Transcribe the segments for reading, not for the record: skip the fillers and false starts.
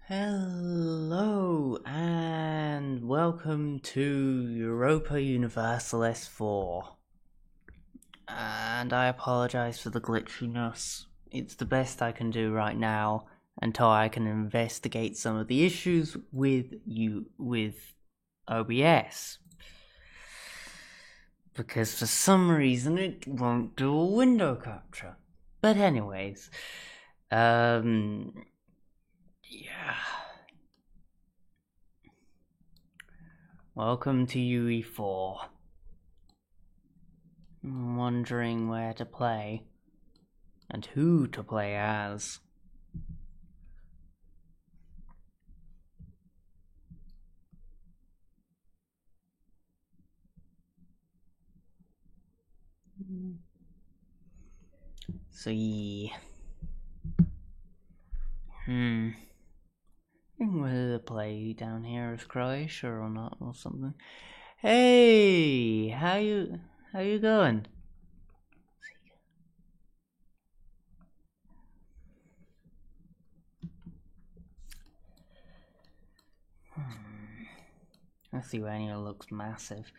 Hello and welcome to Europa Universal S4. And I apologise for the glitchiness. It's the best I can do right now until I can investigate some of the issues with OBS. Because for some reason it won't do a window capture. But anyways, yeah. Welcome to UE4. I'm wondering where to play and who to play as. So yeah. I think whether to play down here is Croatia or not or something. Hey, how you going? Lithuania looks massive.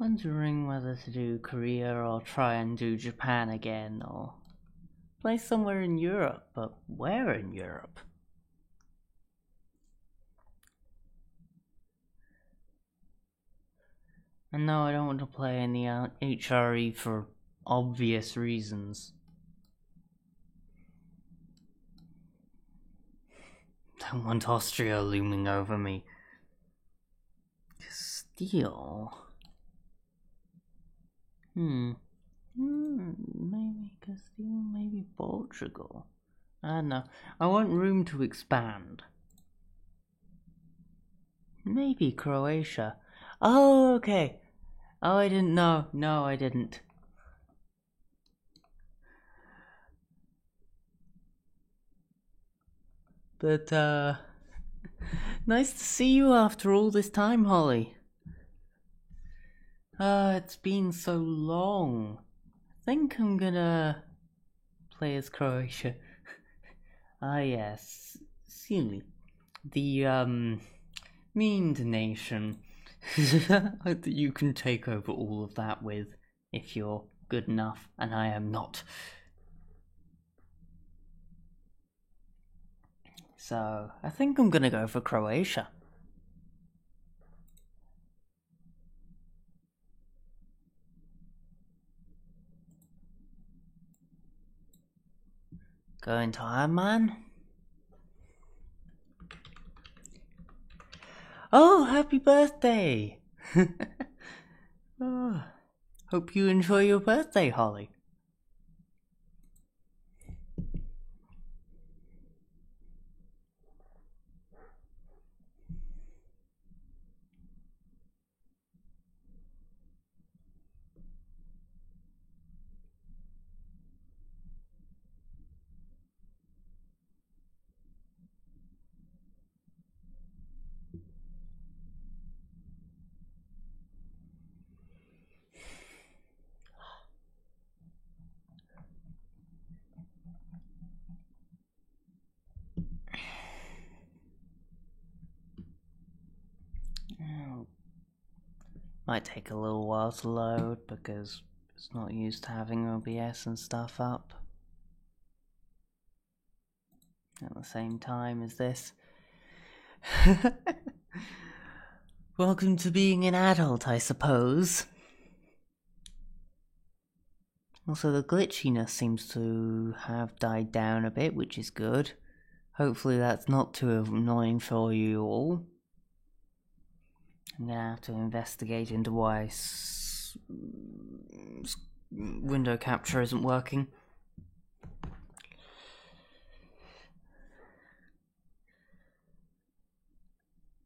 Wondering whether to do Korea or try and do Japan again or play somewhere in Europe, but where in Europe? And no, I don't want to play in the HRE for obvious reasons. Don't want Austria looming over me. Castile. Maybe Castile, maybe Portugal. I don't know. I want room to expand. Maybe Croatia. Oh, okay. Oh, I didn't know. No, I didn't. But, nice to see you after all this time, Holly. It's been so long. I think I'm gonna play as Croatia. Yes. Silly. The, mean nation. That you can take over all of that with, if you're good enough, and I am not. So, I think I'm gonna go for Croatia. Going to Iron Man? Oh, happy birthday! Oh, hope you enjoy your birthday, Holly. Might take a little while to load because it's not used to having OBS and stuff up at the same time as this. Welcome to being an adult, I suppose. Also, the glitchiness seems to have died down a bit, which is good. Hopefully that's not too annoying for you all. I'm gonna have to investigate into why window capture isn't working.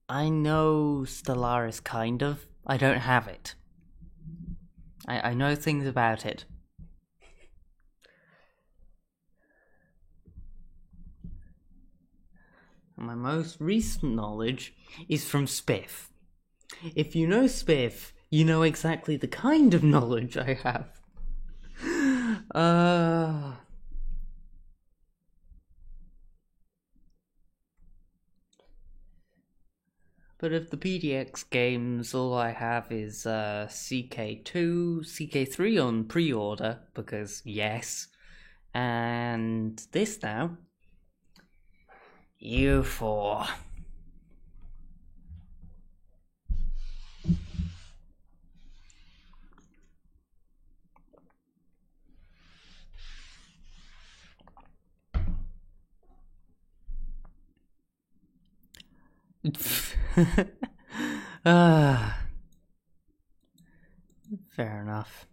I know Stellaris kind of. I don't have it. I know things about it. My most recent knowledge is from Spiff. If you know Spiff, you know exactly the kind of knowledge I have. Uh, but of the PDX games, all I have is CK2, CK3 on pre-order, because yes, and this now, U4. Fair enough.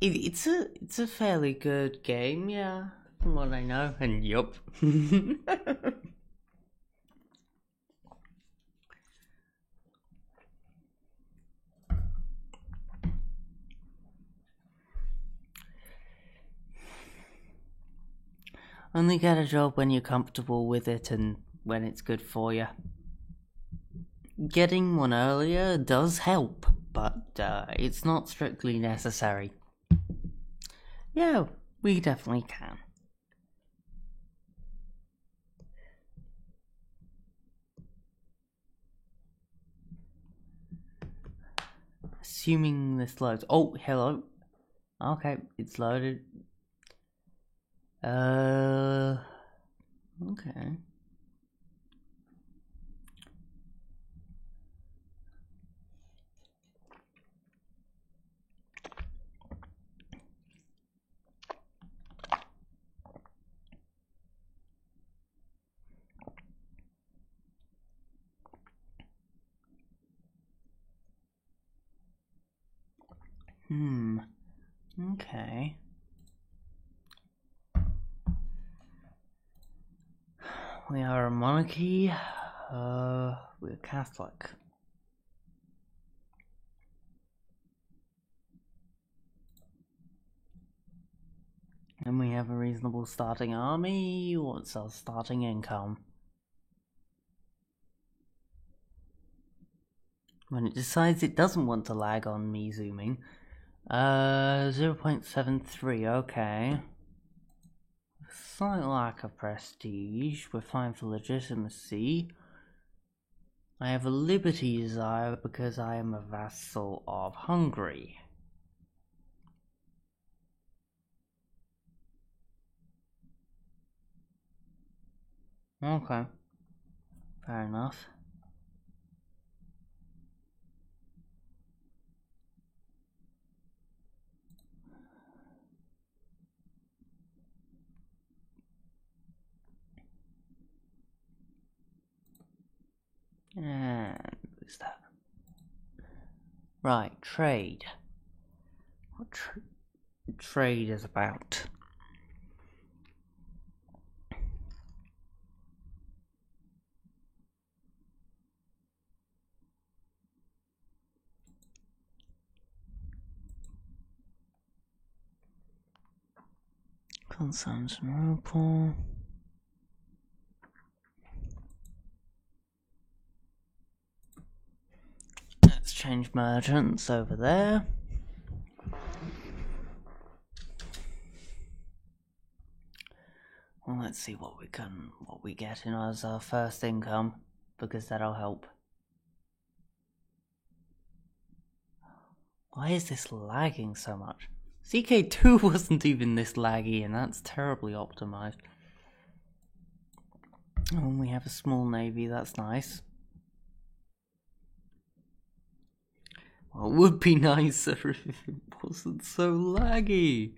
It's a fairly good game, yeah, from what I know, and yup. Only get a job when you're comfortable with it and when it's good for you. Getting one earlier does help, but it's not strictly necessary. Yeah, we definitely can. Assuming this loads. Oh, hello. Okay, it's loaded. Okay. Okay. We are a monarchy. We're Catholic. And we have a reasonable starting army. What's our starting income? When it decides it doesn't want to lag on me zooming. 0.73, okay. Slight lack of prestige. We're fine for legitimacy. I have a liberty desire because I am a vassal of Hungary. Okay. Fair enough. And who's that? Right, trade. What trade is about? Constantinople. Let's change merchants over there. Well, let's see what we get in as our first income, because that'll help. Why is this lagging so much? CK2 wasn't even this laggy, and that's terribly optimized. Oh, we have a small navy, that's nice. Well, it would be nicer if it wasn't so laggy.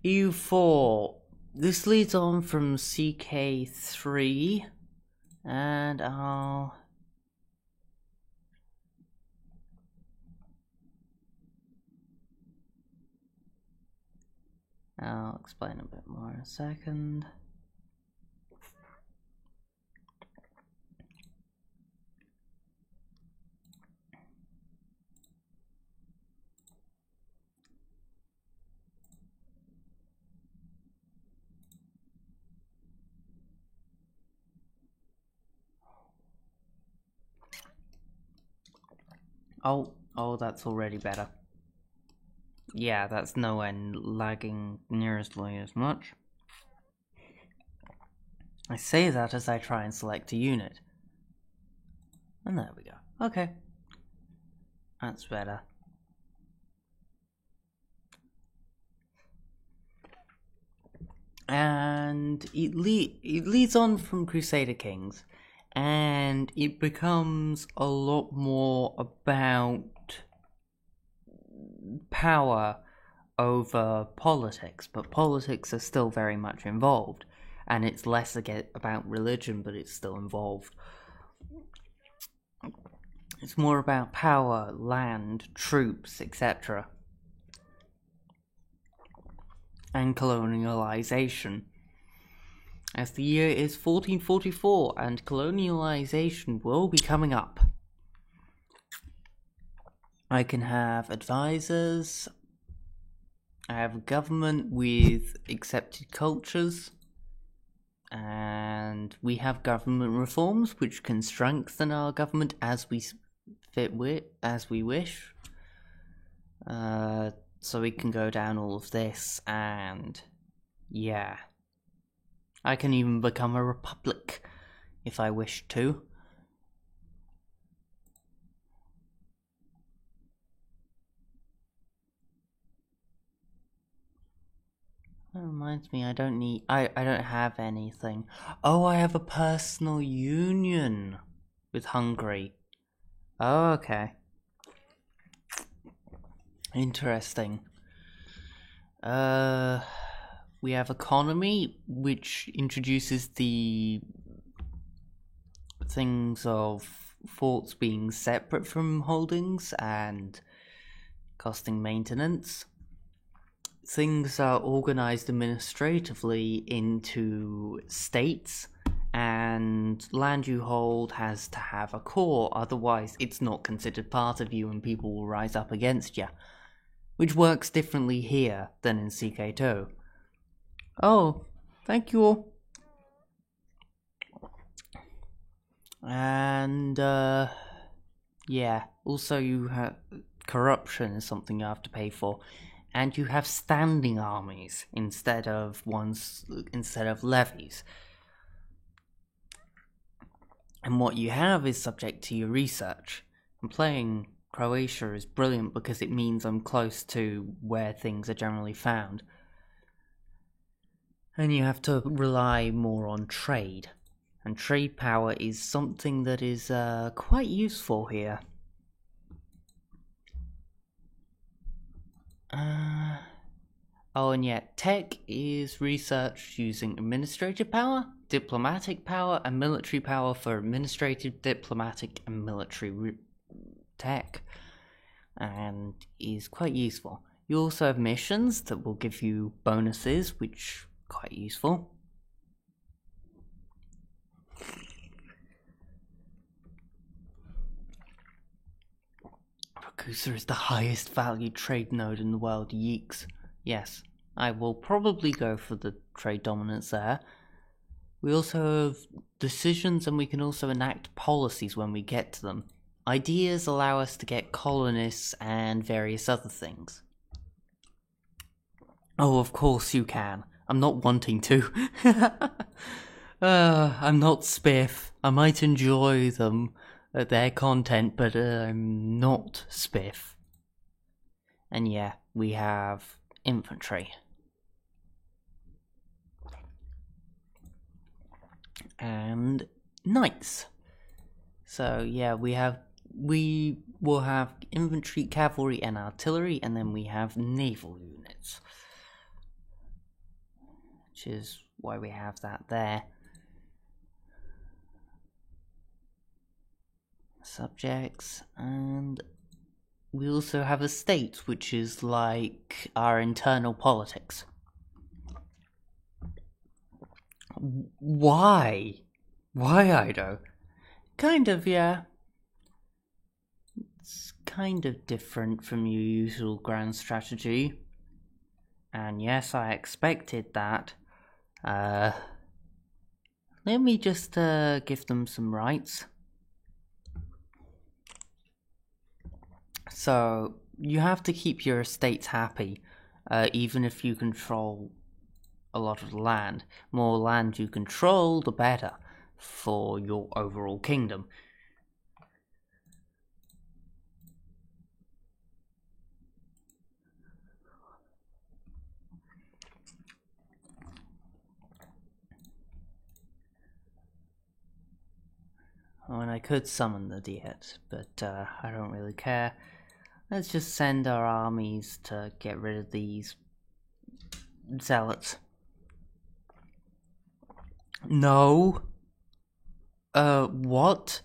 EU4. This leads on from CK3, and I'll explain a bit more in a second. Oh, that's already better. Yeah, that's nowhere lagging nearly as much. I say that as I try and select a unit. And there we go. Okay. That's better. And it leads on from Crusader Kings, and it becomes a lot more about power over politics, but politics are still very much involved, and it's less about religion, but it's still involved. It's more about power, land, troops, etc. and colonialization. As the year is 1444 and colonialization will be coming up. I can have advisors, I have a government with accepted cultures, and we have government reforms which can strengthen our government as we wish. So we can go down all of this, and yeah. I can even become a republic if I wish to. That reminds me, I don't have anything. Oh, I have a personal union with Hungary. Oh, okay. Interesting. We have economy, which introduces the things of forts being separate from holdings and costing maintenance. Things are organized administratively into states, and land you hold has to have a core, otherwise it's not considered part of you and people will rise up against you, which works differently here than in CK2. Oh, thank you all. And yeah, also you have corruption is something you have to pay for. And you have standing armies instead of levies. And what you have is subject to your research. And playing Croatia is brilliant because it means I'm close to where things are generally found. And you have to rely more on trade. And trade power is something that is quite useful here. Oh, and yeah, tech is researched using administrative power, diplomatic power, and military power for administrative, diplomatic, and military tech, and is quite useful. You also have missions that will give you bonuses, which are quite useful. Ragusa is the highest valued trade node in the world, yeeks. Yes, I will probably go for the trade dominance there. We also have decisions, and we can also enact policies when we get to them. Ideas allow us to get colonists and various other things. Oh, of course you can. I'm not wanting to. I'm not Spiff. I might enjoy them, their content, but I'm not Spiff. And yeah, we have infantry. And knights. So yeah, we will have infantry, cavalry, and artillery, and then we have naval units, which is why we have that there. Subjects, and we also have a state, which is like our internal politics. Why? Why, Ido? Kind of, yeah. It's kind of different from your usual grand strategy. And yes, I expected that. Let me just give them some rights. So you have to keep your estates happy, even if you control a lot of the land. More land you control, the better for your overall kingdom. Oh, and I could summon the Diet, but I don't really care. Let's just send our armies to get rid of these zealots. No. What?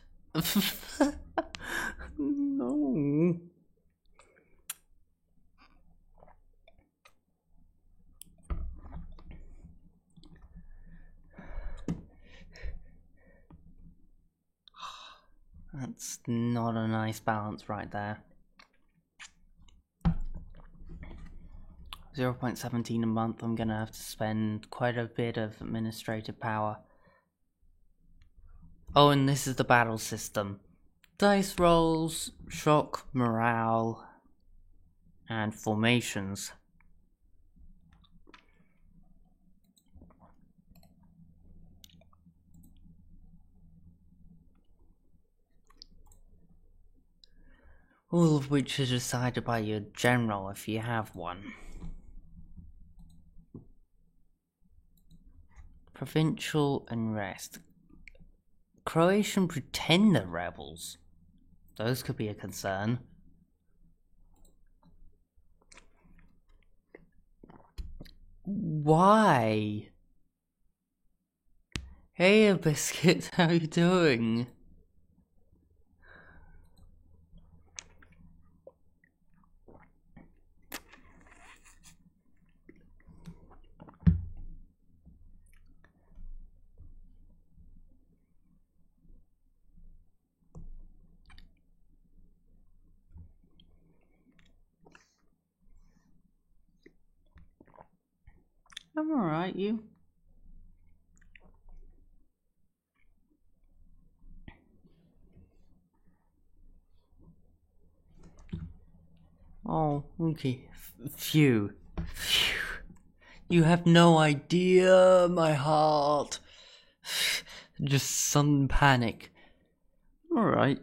No. That's not a nice balance right there. 0.17 a month, I'm gonna have to spend quite a bit of administrative power. Oh, and this is the battle system. Dice rolls, shock, morale, and formations. All of which is decided by your general if you have one. Provincial unrest. Croatian pretender rebels. Those could be a concern. Why? Hey, Biscuit, how you doing? I'm alright, you? Oh, okay. Phew. Phew. You have no idea, my heart. Just sudden panic. Alright.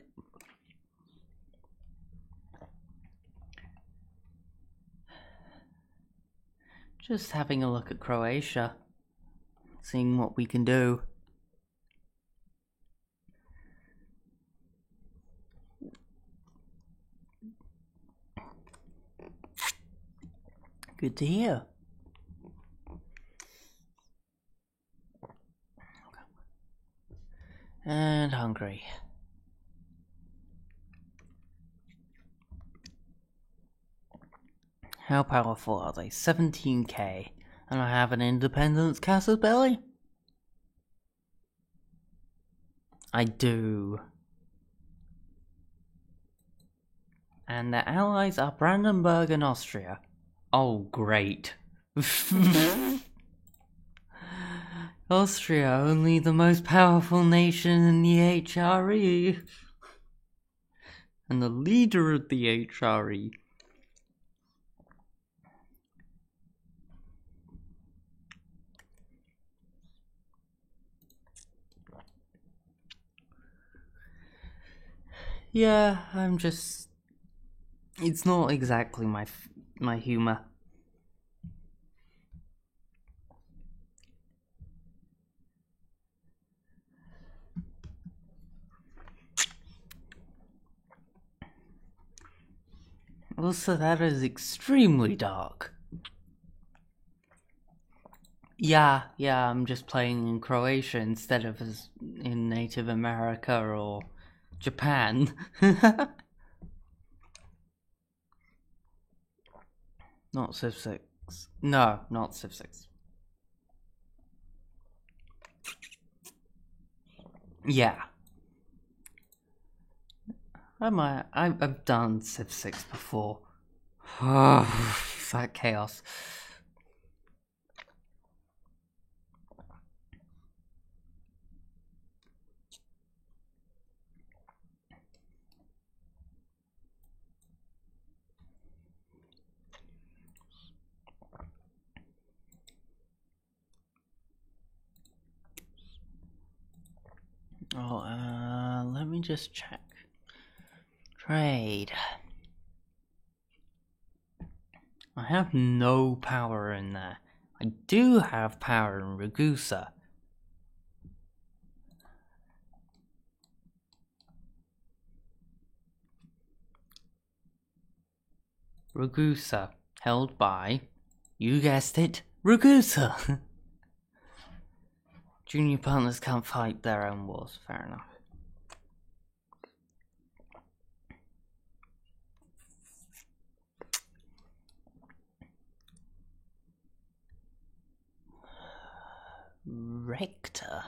Just having a look at Croatia. Seeing what we can do. Good to hear. And Hungary. How powerful are they? 17k. And I have an independence casus belli? I do. And their allies are Brandenburg and Austria. Oh, great. Austria, only the most powerful nation in the HRE. And the leader of the HRE. Yeah, I'm just... It's not exactly my humor. Also, that is extremely dark. Yeah, I'm just playing in Croatia instead of as in Native America or Japan. Not Civ 6. No, not Civ 6. Yeah. I've done Civ 6 before. That chaos. Oh, let me just check. Trade. I have no power in there. I do have power in Ragusa. Ragusa, held by, you guessed it, Ragusa! Junior partners can't fight their own wars, fair enough. Rector?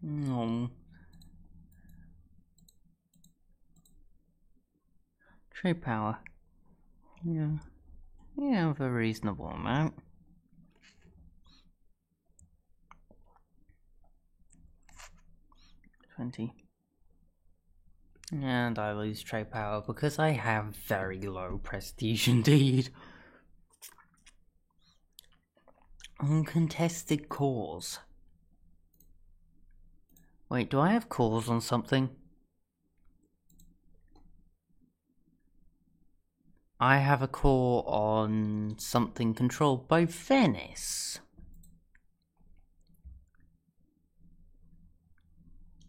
No. Trade power. Yeah. Yeah, of a reasonable amount. $20. And I lose trade power because I have very low prestige indeed. Uncontested cause. Wait, do I have cause on something? I have a core on something controlled by Venice.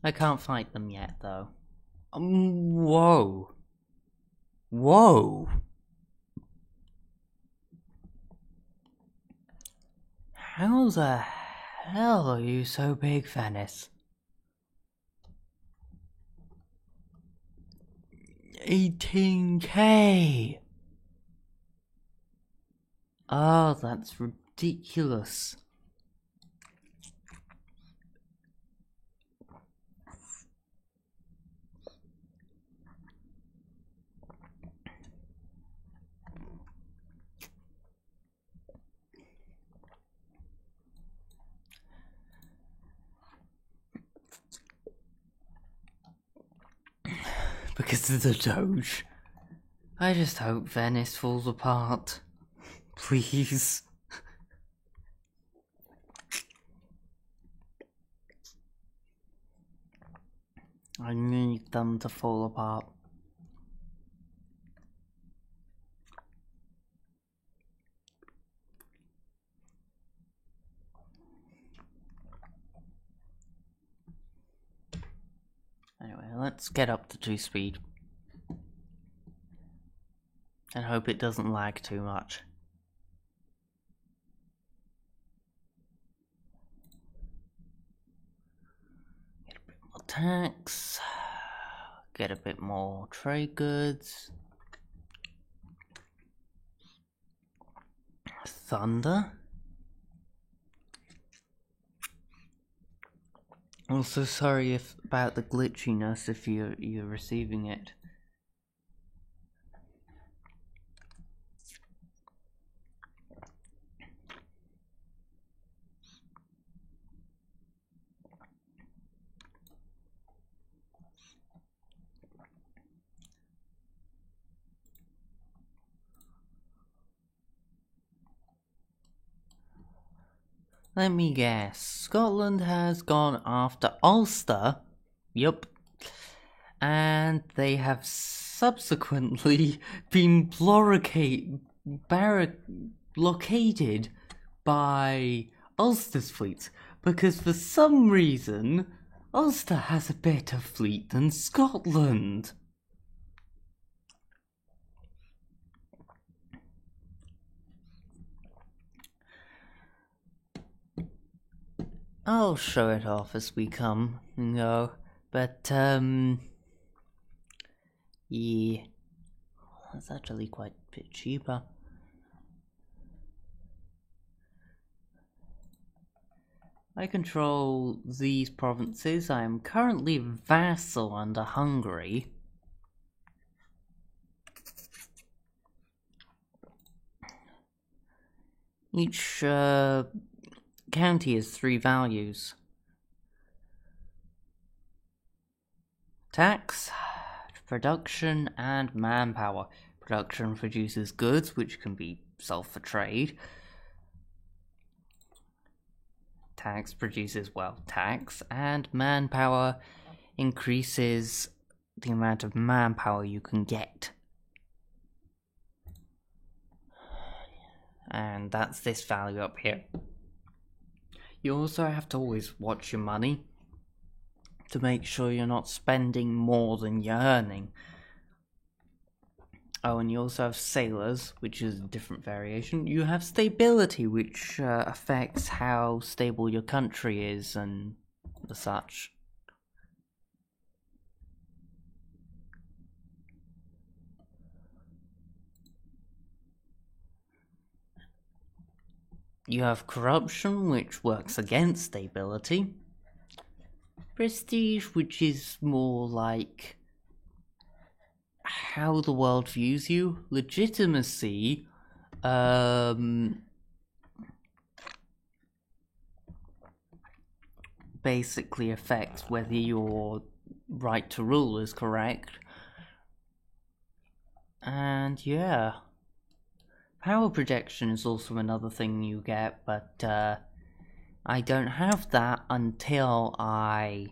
I can't fight them yet, though. Whoa. Whoa. How the hell are you so big, Venice? 18K. Oh, that's ridiculous. Because of the Doge. I just hope Venice falls apart. Please. I need them to fall apart. Anyway, let's get up to 2 speed. And hope it doesn't lag too much. Get a bit more tax. Get a bit more trade goods. Thunder. Also, sorry about the glitchiness if you're receiving it. Let me guess. Scotland has gone after Ulster. Yup. And they have subsequently been blockaded by Ulster's fleet. Because for some reason, Ulster has a better fleet than Scotland. I'll show it off as we come and go, but, yeah, that's actually quite a bit cheaper. I control these provinces. I am currently vassal under Hungary. Each county has 3 values. Tax, production, and manpower. Production produces goods which can be sold for trade. Tax produces, well, tax, and manpower increases the amount of manpower you can get. And that's this value up here. You also have to always watch your money to make sure you're not spending more than you're earning. Oh, and you also have sailors, which is a different variation. You have stability, which affects how stable your country is and the such. You have corruption, which works against stability. Prestige, which is more like how the world views you. Legitimacy, basically affects whether your right to rule is correct. And yeah, power projection is also another thing you get, but I don't have that until I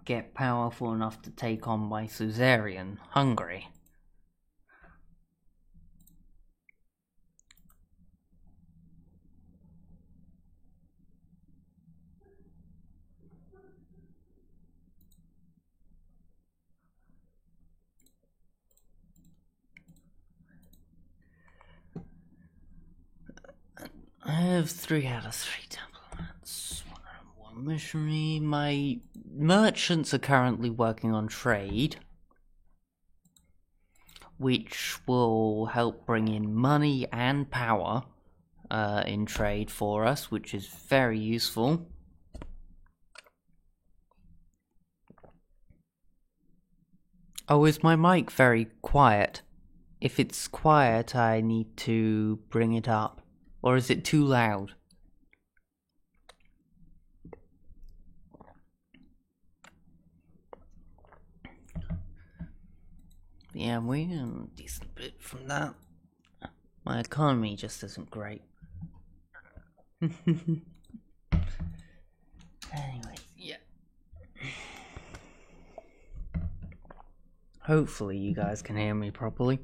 get powerful enough to take on my suzerain, Hungary. I have 3 out of 3 diplomats, 1 missionary. My merchants are currently working on trade, which will help bring in money and power in trade for us, which is very useful. Oh, is my mic very quiet? If it's quiet, I need to bring it up. Or is it too loud? Yeah, we're a decent bit from that. My economy just isn't great. Anyway, yeah. Hopefully you guys can hear me properly.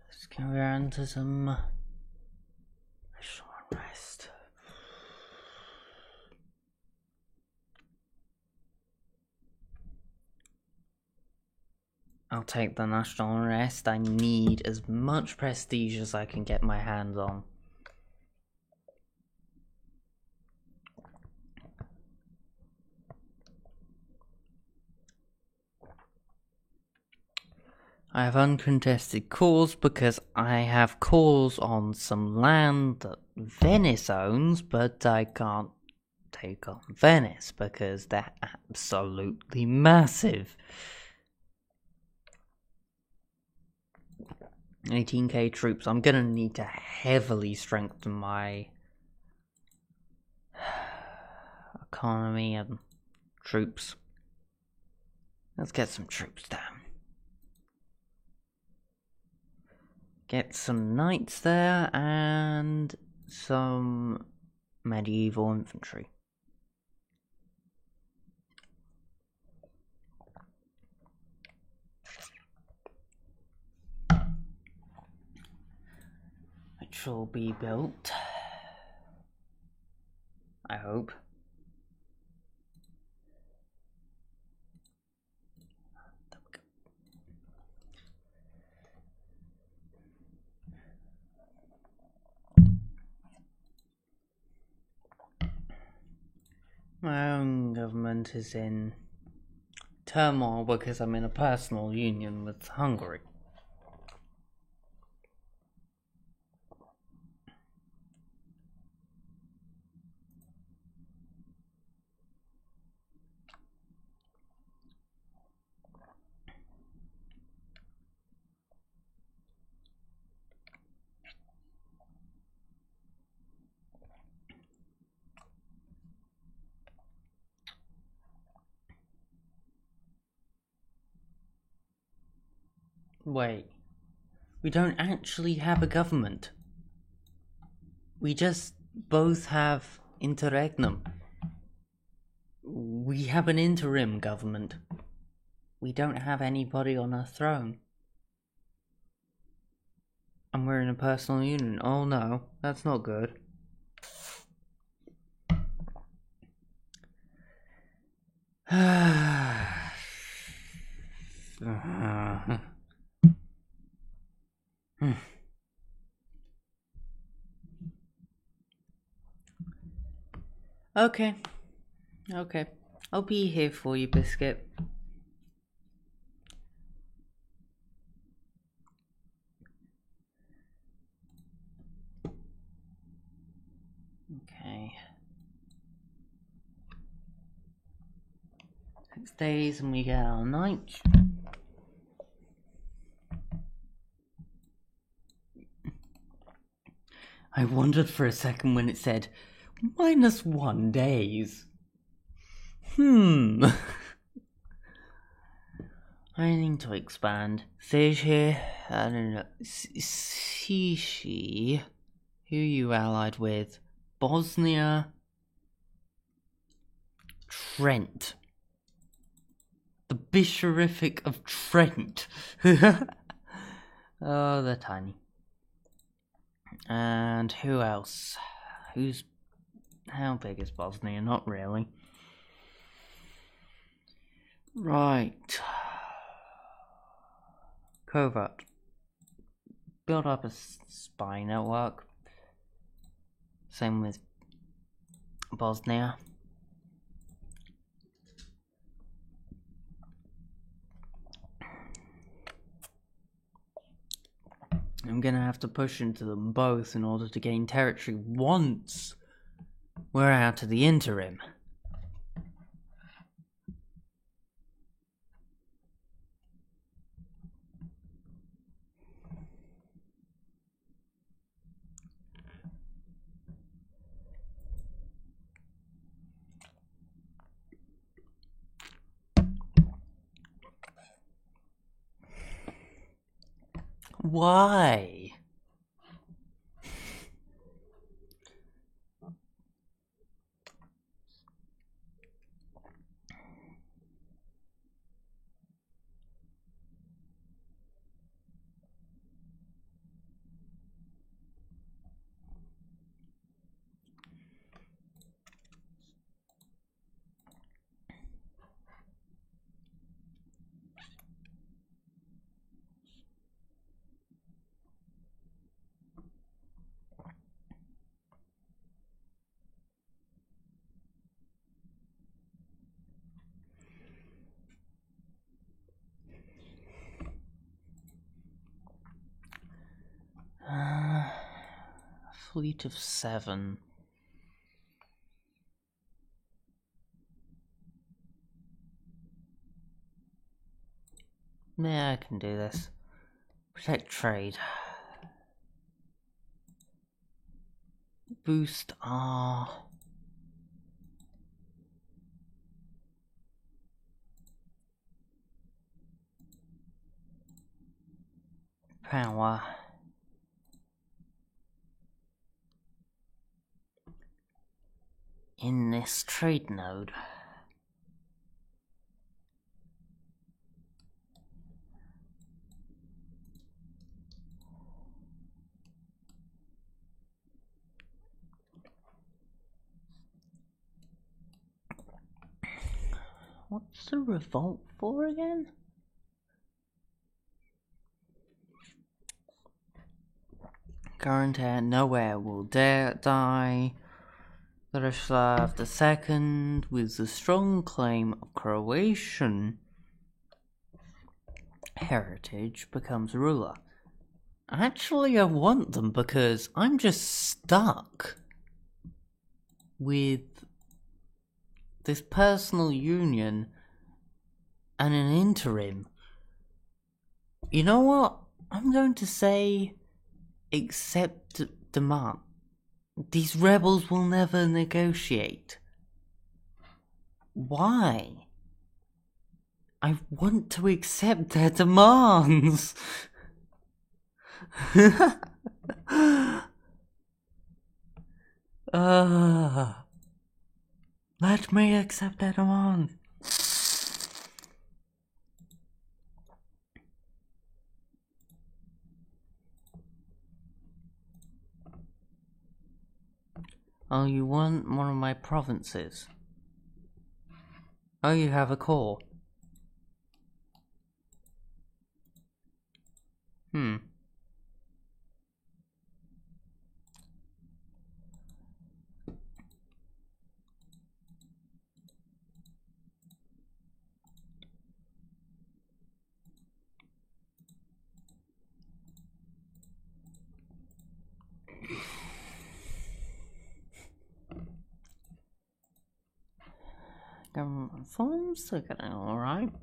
Let's go around to some national unrest. I'll take the national unrest. I need as much prestige as I can get my hands on. I have uncontested cause because I have cause on some land that Venice owns, but I can't take on Venice because they're absolutely massive. 18k troops. I'm gonna need to heavily strengthen my economy and troops. Let's get some troops down. Get some knights there and some medieval infantry. Which will be built, I hope. My own government is in turmoil because I'm in a personal union with Hungary. Wait. We don't actually have a government. We just both have interregnum. We have an interim government. We don't have anybody on our throne. And we're in a personal union. Oh no, that's not good. Okay. I'll be here for you, Biscuit. Okay. 6 days and we get our night. I wondered for a second when it said -1 days. I need to expand. Sishi, I don't know. Sishi, who are you allied with? Bosnia. Trent. The Bishopric of Trent. Oh, they're tiny. And who else? How big is Bosnia? Not really. Right. Covert. Build up a spy network. Same with Bosnia. I'm gonna have to push into them both in order to gain territory once we're out of the interim. Why? Fleet of 7. Yeah, I can do this. Protect trade. Boost R. Power. In this trade node. What's the revolt for again? Current heir, no heir will dare die. Ladislav II, with the strong claim of Croatian heritage, becomes ruler. Actually, I want them because I'm just stuck with this personal union and an interim. You know what? I'm going to say accept demand. These rebels will never negotiate. Why? I want to accept their demands. Let me accept their demands. Oh, you want one of my provinces? Oh, you have a core. Government forms, they're getting alright.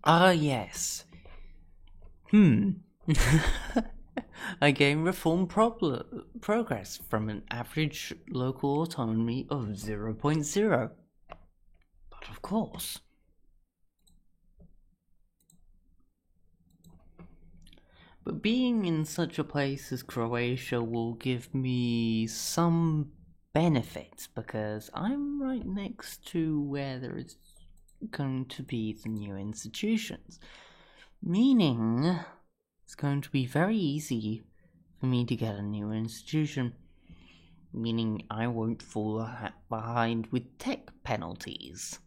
Ah, yes. I gain reform progress from an average local autonomy of 0.0. But of course. But being in such a place as Croatia will give me some benefits because I'm right next to where there is going to be the new institutions. Meaning it's going to be very easy for me to get a new institution. Meaning I won't fall behind with tech penalties.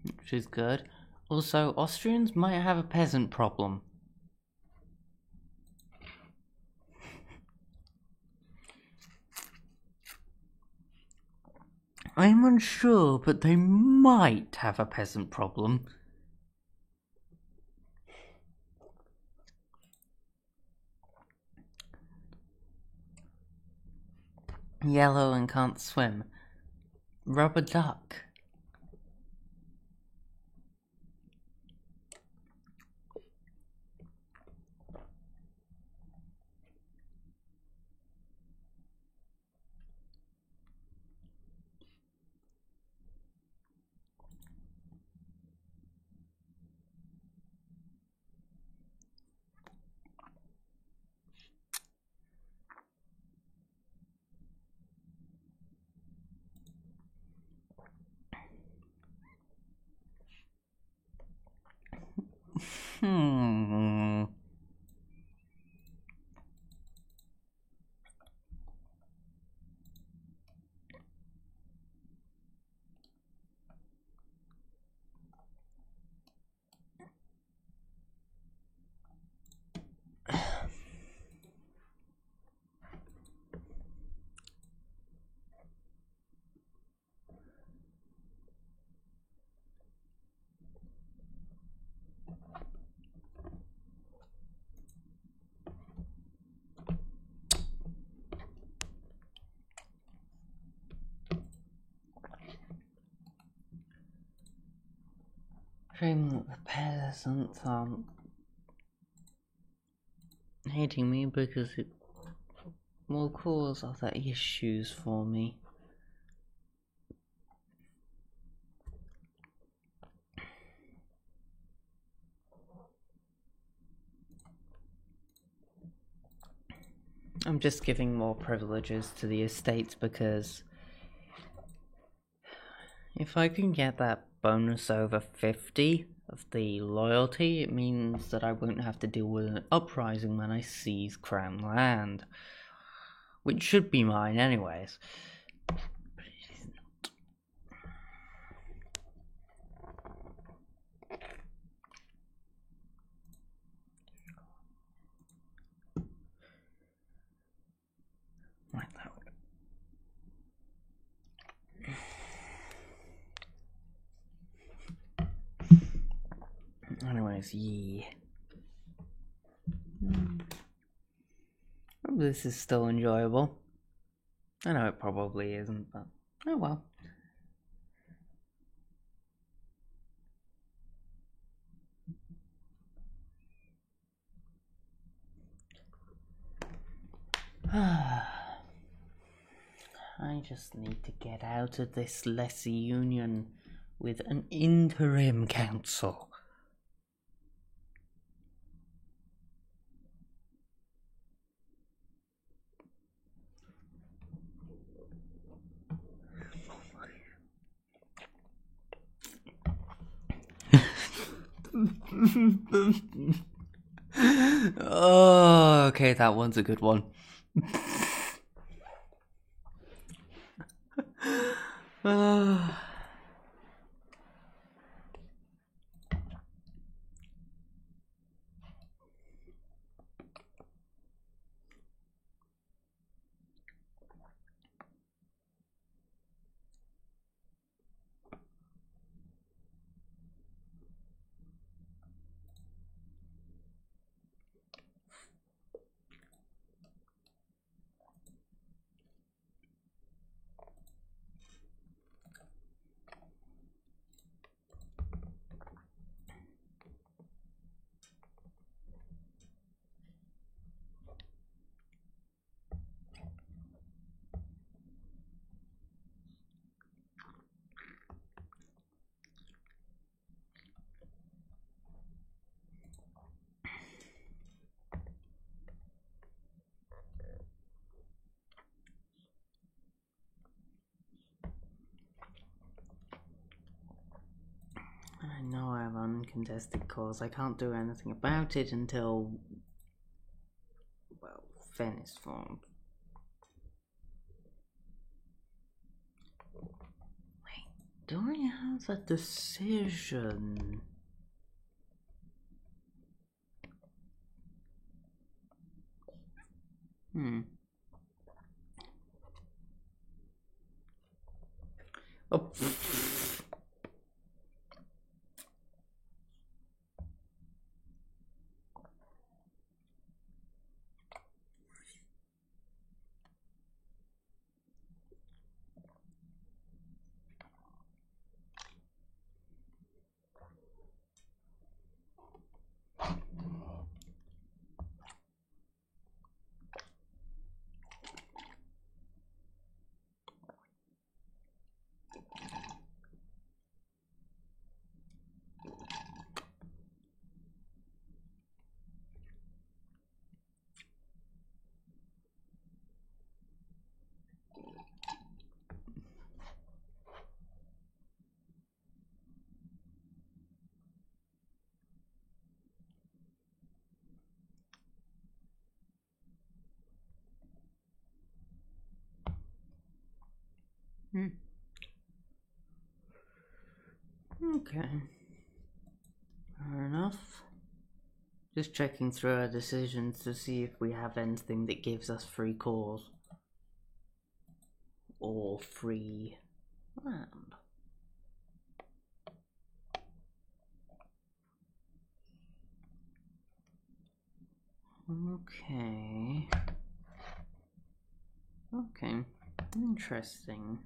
Which is good. Also, Austrians might have a peasant problem. I'm unsure, but they might have a peasant problem. Yellow and can't swim. Rubber duck. Shame that the peasants aren't hating me because it will cause other issues for me. I'm just giving more privileges to the estates because if I can get that bonus over 50 of the loyalty, it means that I won't have to deal with an uprising when I seize crown land. Which should be mine anyways. But it is not. Right, that way. Anyways, yeah. Hope this is still enjoyable. I know it probably isn't, but oh well. just need to get out of this Lesser Union with an interim council. Oh, okay, that one's a good one. I know I have uncontested cause. I can't do anything about it until, well, Fen is formed. Wait, do I have a decision? Oh. Okay. Fair enough. Just checking through our decisions to see if we have anything that gives us free cause. Or free land. Okay. Okay. Interesting.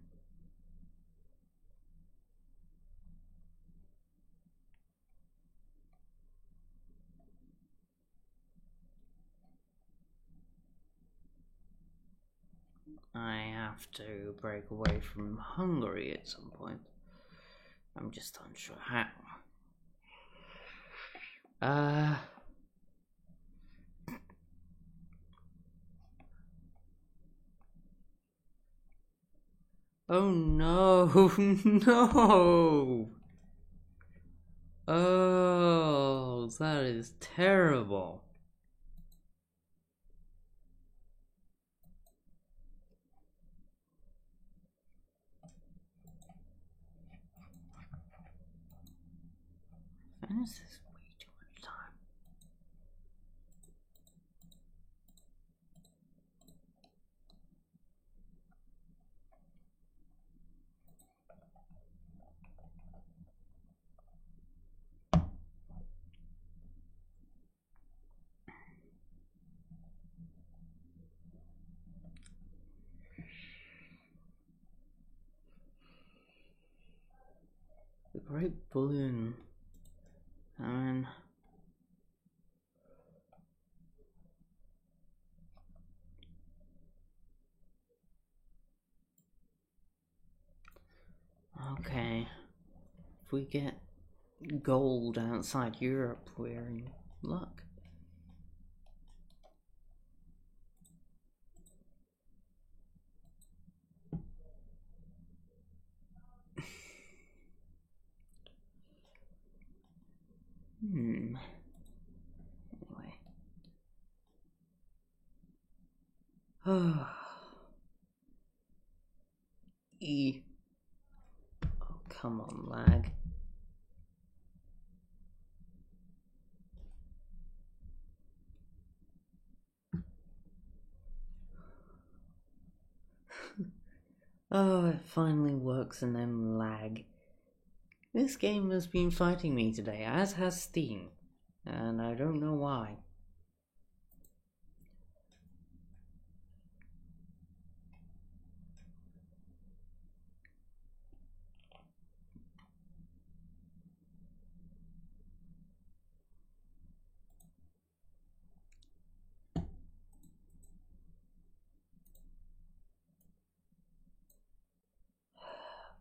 I have to break away from Hungary at some point. I'm just unsure how. Oh no, no! Oh, that is terrible. Venice is way too much time. The Great Balloon. I mean... Okay. If we get gold outside Europe, we're in luck. Anyway. E. Oh, come on, lag. Oh, it finally works and then lag. This game has been fighting me today, as has Steam, and I don't know why.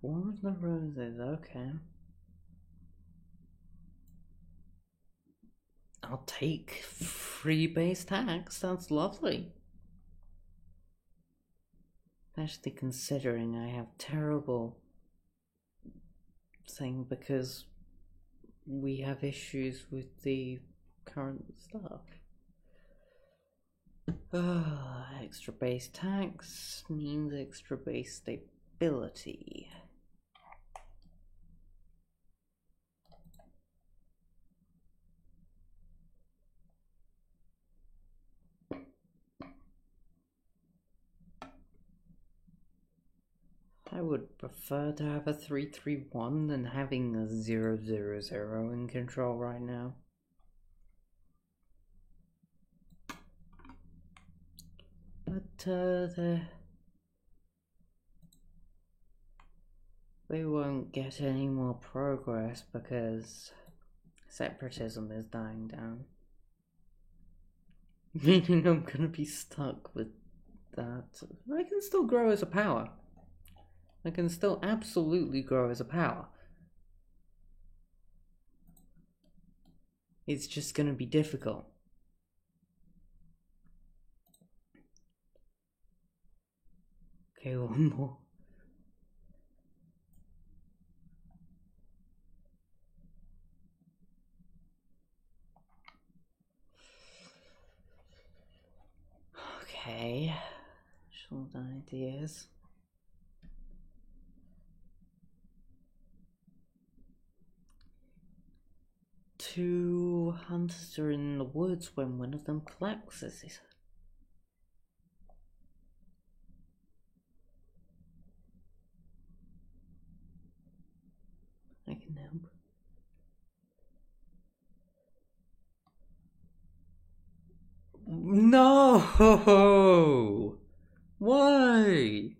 War of the Roses, okay. I'll take free base tax, that's lovely. Especially considering I have terrible thing because we have issues with the current stuff. Extra base tax means extra base stability. I would prefer to have a 3-3-1 than having a 0-0-0 in control right now. But they won't get any more progress because separatism is dying down. Meaning I'm gonna be stuck with that. I can still grow as a power. I can still absolutely grow as a power. It's just gonna be difficult. Okay, one more. Okay. Short ideas. 2 hunters are in the woods when one of them collapses. I can help. No! Why?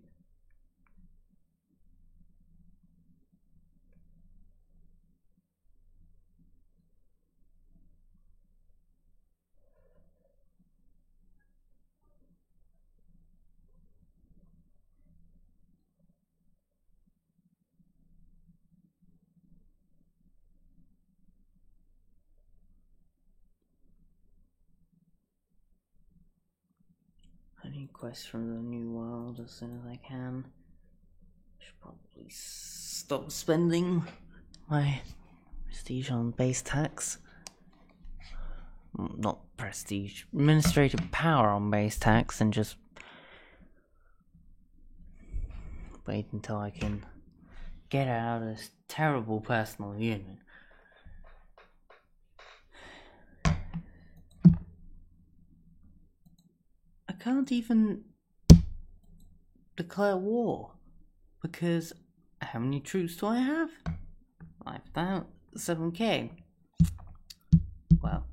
I need quests from the New World as soon as I can. Should probably stop spending my prestige on base tax. Not prestige, administrative power on base tax, and just wait until I can get out of this terrible personal union. I can't even declare war because how many troops do I have? 7k. Well,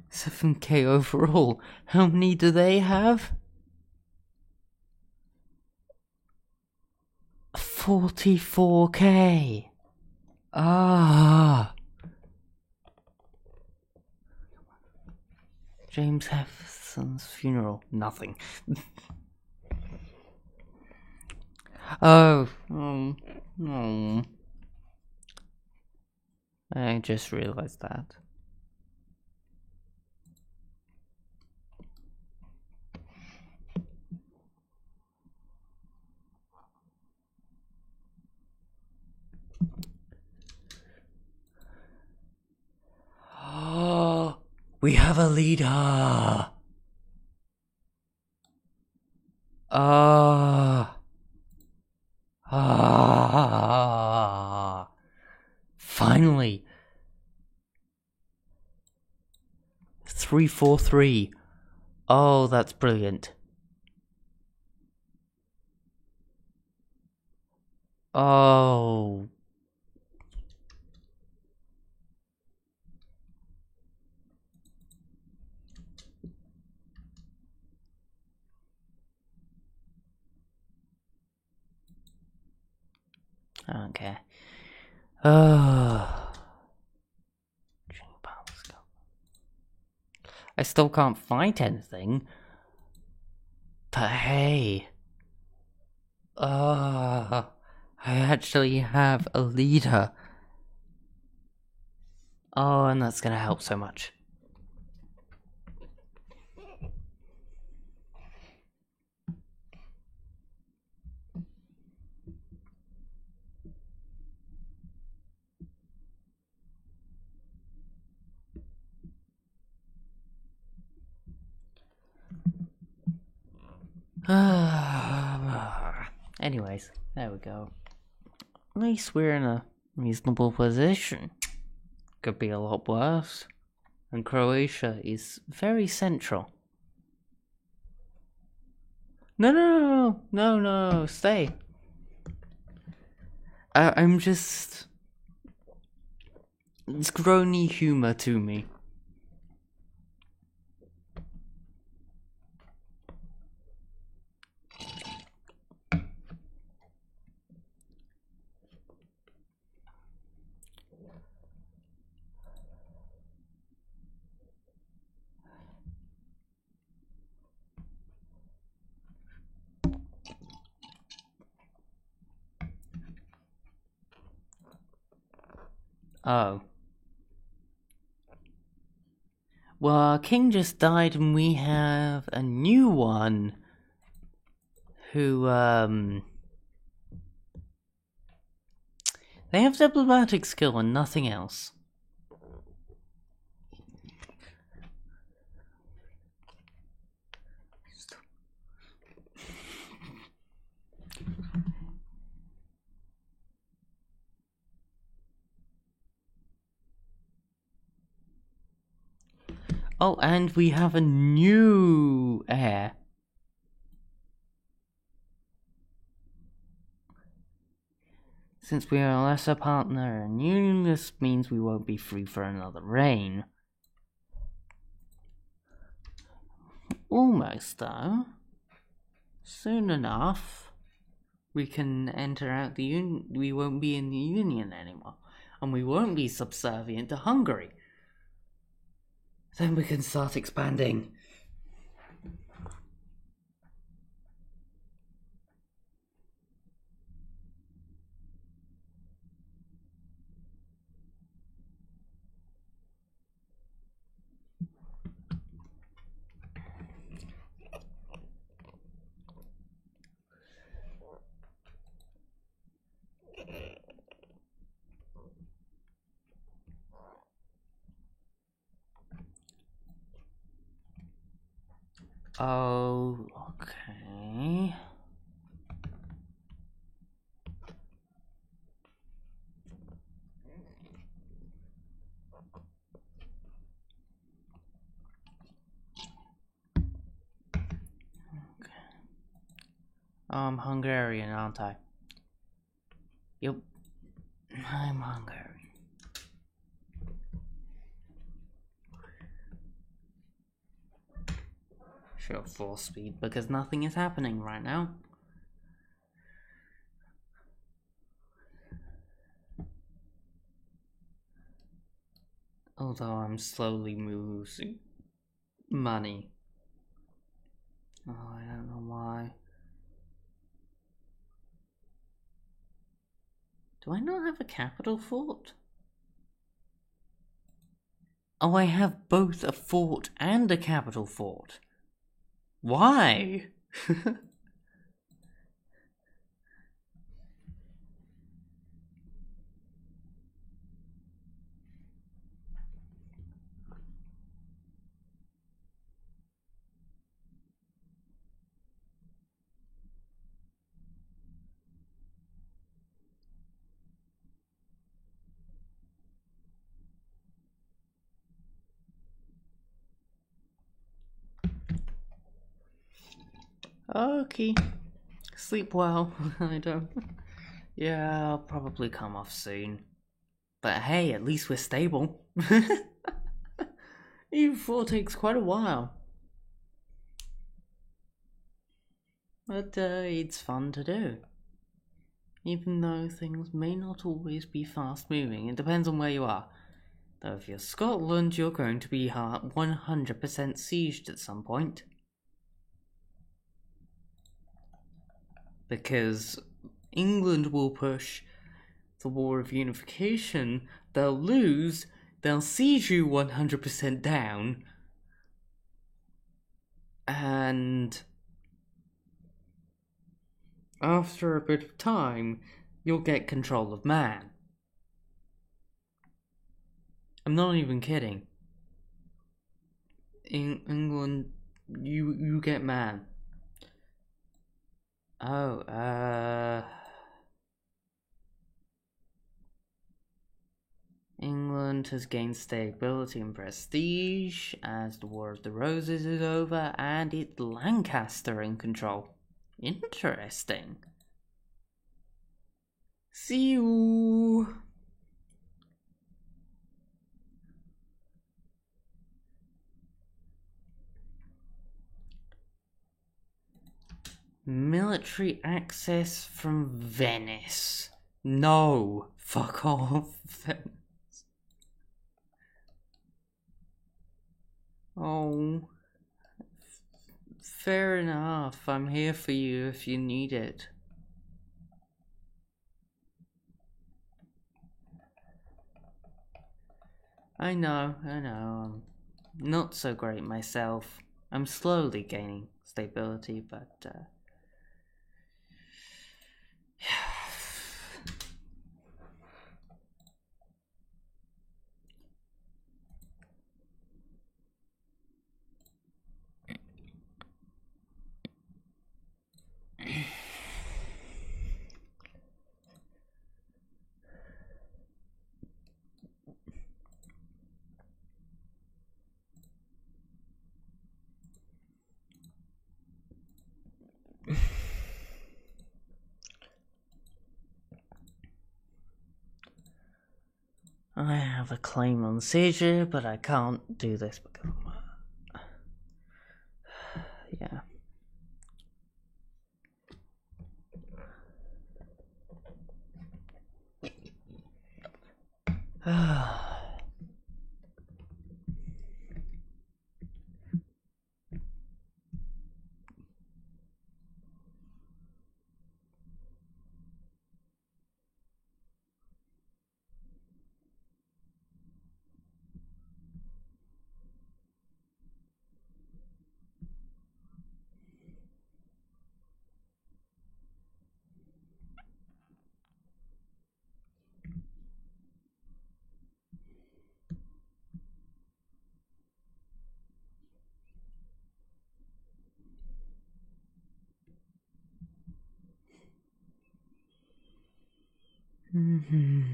7k overall. How many do they have? 44k. Ah. James Hefferson's funeral. Nothing. Oh. Oh. I just realized that. Oh, we have a leader. Finally. 343. Oh, that's brilliant. Oh. Okay. I still can't fight anything. But hey. I actually have a leader. Oh, and that's gonna help so much. Anyways, there we go. At least we're in a reasonable position. Could be a lot worse. And Croatia is very central. No, stay. I'm just... It's groany humor to me. Oh. Well, our king just died and we have a new one who, they have diplomatic skill and nothing else. Oh, and we have a new heir. Since we are a lesser partner in union, this means we won't be free for another reign. Almost, though. Soon enough, we can enter out the union. We won't be in the union anymore, and we won't be subservient to Hungary. Then we can start expanding. Oh, okay. I'm Hungarian, aren't I? Yep. I'm Hungarian. Sure, 4 speed, because nothing is happening right now. Although I'm slowly losing money. Oh, I don't know why. Do I not have a capital fort? Oh, I have both a fort and a capital fort. Why? Okay. Sleep well. I don't. Yeah, I'll probably come off soon. But hey, at least we're stable. EU4 takes quite a while. But it's fun to do. Even though things may not always be fast moving, it depends on where you are. Though if you're Scotland, you're going to be 100% sieged at some point. Because England will push the War of Unification, they'll lose, they'll siege you 100% down, and after a bit of time, you'll get control of Man. I'm not even kidding. In England, you get Man. Oh, England has gained stability and prestige as the War of the Roses is over, and it's Lancaster in control. Interesting. See you. Military access from Venice. No, fuck off, Venice. Oh, fair enough. I'm here for you if you need it. I know. I'm not so great myself. I'm slowly gaining stability, but I have a claim on seizure, but I can't do this because yeah. Mm-hmm.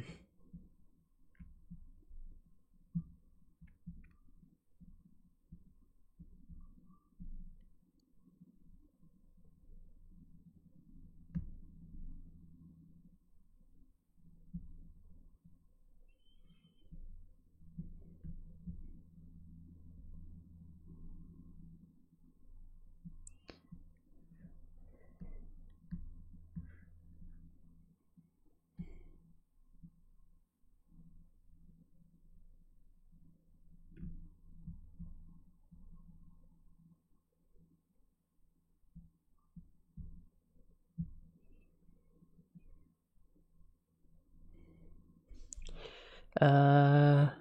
Okay,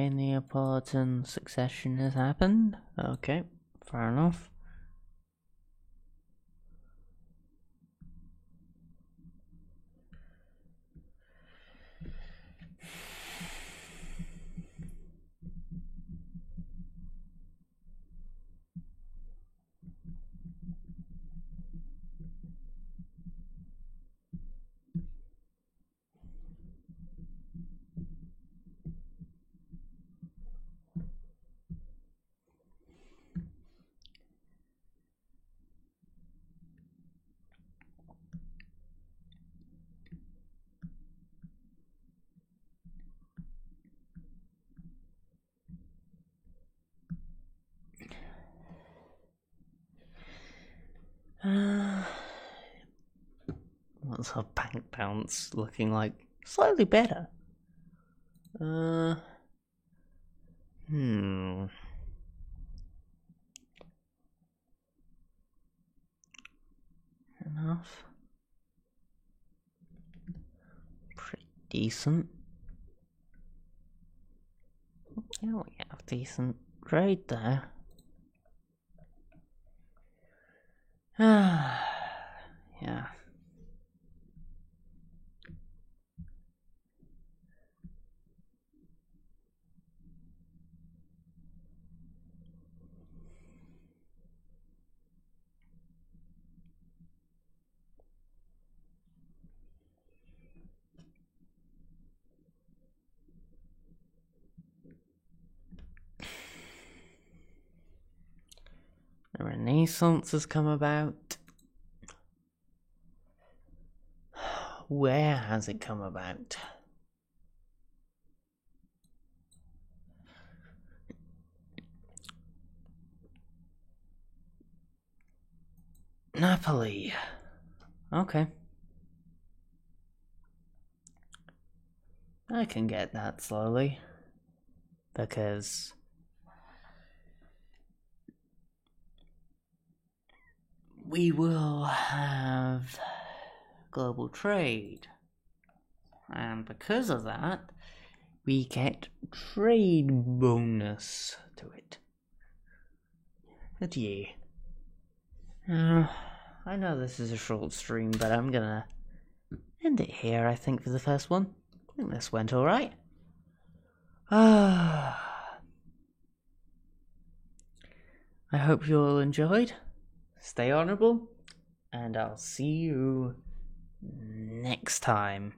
Neapolitan succession has happened. Okay, fair enough. What's our bank balance looking like? Slightly better. Enough. Pretty decent. Yeah, we have decent trade there. Yeah. The Renaissance has come about. Where has it come about? Napoli. Okay. I can get that slowly. Because we will have global trade. And because of that, we get trade bonus to it. Adieu. I know this is a short stream, but I'm gonna end it here, I think, for the first one. I think this went alright. I hope you all enjoyed. Stay honourable, and I'll see you next time.